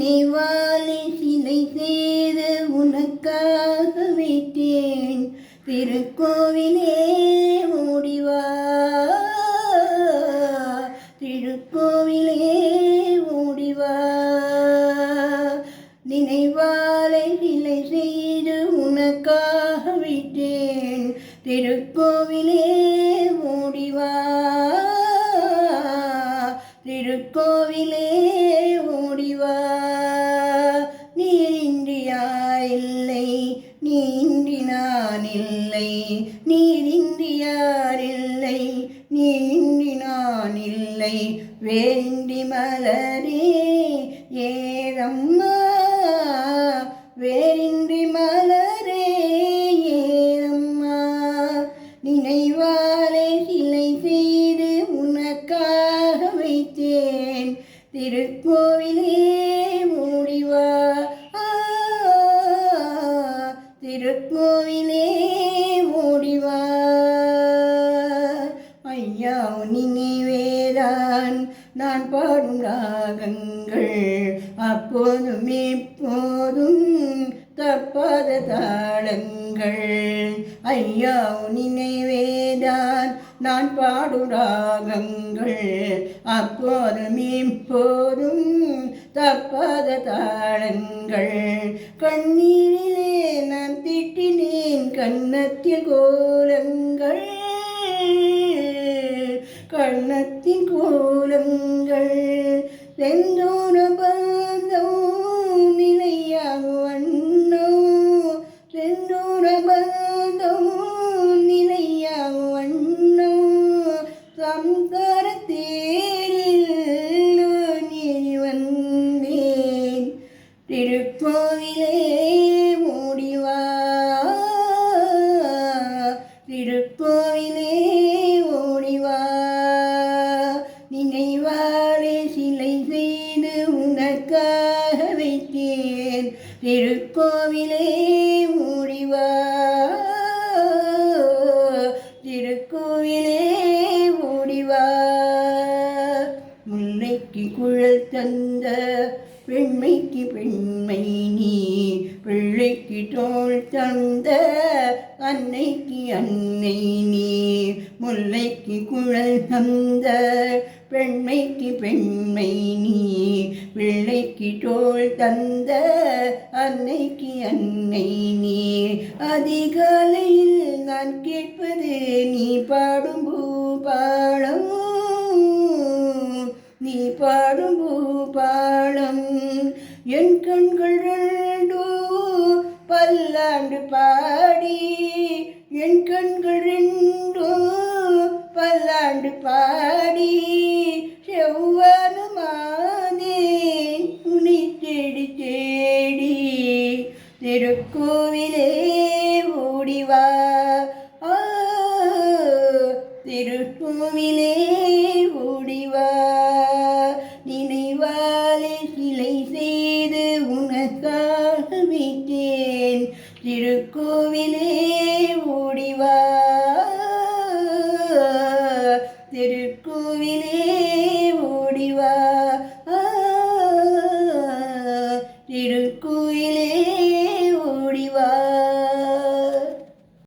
நினைவாலே சிலை செய்து உனக்காக வைத்தேன். திருக்கோவிலே ஓடிவா, திருக்கோவிலே ஓடிவா. நினைவாலே சிலை செய்து உனக்காக வைத்தேன். திருக்கோவிலே ஓடிவா, திருக்கோவிலே ஓடிவா. நீரின்றி யார் இல்லை, நீன்றி நான் இல்லை. நீரின்றி யார் இல்லை, நீன்றி நான் இல்லை. வேரின்றி மலரே ஏறம்மா, வேரின்றி மலரே ஏறம்மா. நினைவாலே சிலை செய்து உனக்காக வைத்தேன். திருக்கோவிலே ஓடிவா, திருக்கோவிலே ஓடிவா. ஐயா நினைவேதான் நான் பாடும் ராகங்கள், அப்போதும் எப்போதும் தப்பாத தாளங்கள். ஐயா நினைவேதான் நான் பாடும் ராகங்கள், அப்போதும் எப்போதும் தப்பாத தாளங்கள். கண்ணீரிலே நான் திட்டினேன் கன்னத்தில் கோலங்கள், கண்ணத்தின் கோலங்கள். செந்தூர பந்தம் நிலையாகும் வண்ணம், செந்தூர பந்தம் நிலையாகும் வண்ணம். சம்சார தேரில் நீ வந்தேன். திருக்கோவிலே ஓடிவா, திருக்கோவிலே ஓடிவா. நினைவாலே சிலை செய்து உனக்காக வைத்தேன். திருக்கோவிலே ஓடிவா, திருக்கோவிலே ஓடிவா. முல்லைக்கு குழல் தந்த பெண்மைக்கு பெண்மை நீ, பிள்ளைக்கு தோள் தந்த அன்னைக்கு அன்னை நீ. முல்லைக்கு குழல் தந்த பெண்மைக்கு பெண்மை நீ, பிள்ளைக்கு தோள் தந்த அன்னைக்கு அன்னை நீ. அதிகாலையில் நான் கேட்பது நீ பாடும் பூபாளம், நீ பாடும் பூபாளம். என் கண்கள் ரெண்டோ பல்லாண்டு பாடி, என் கண்கள் ரெண்டோ பல்லாண்டு பாடி. செவ்வானுமானே உன்னை தேடி தேடி. திருக்கோவிலே ஓடிவா, திருக்கோவிலே ஓடிவா.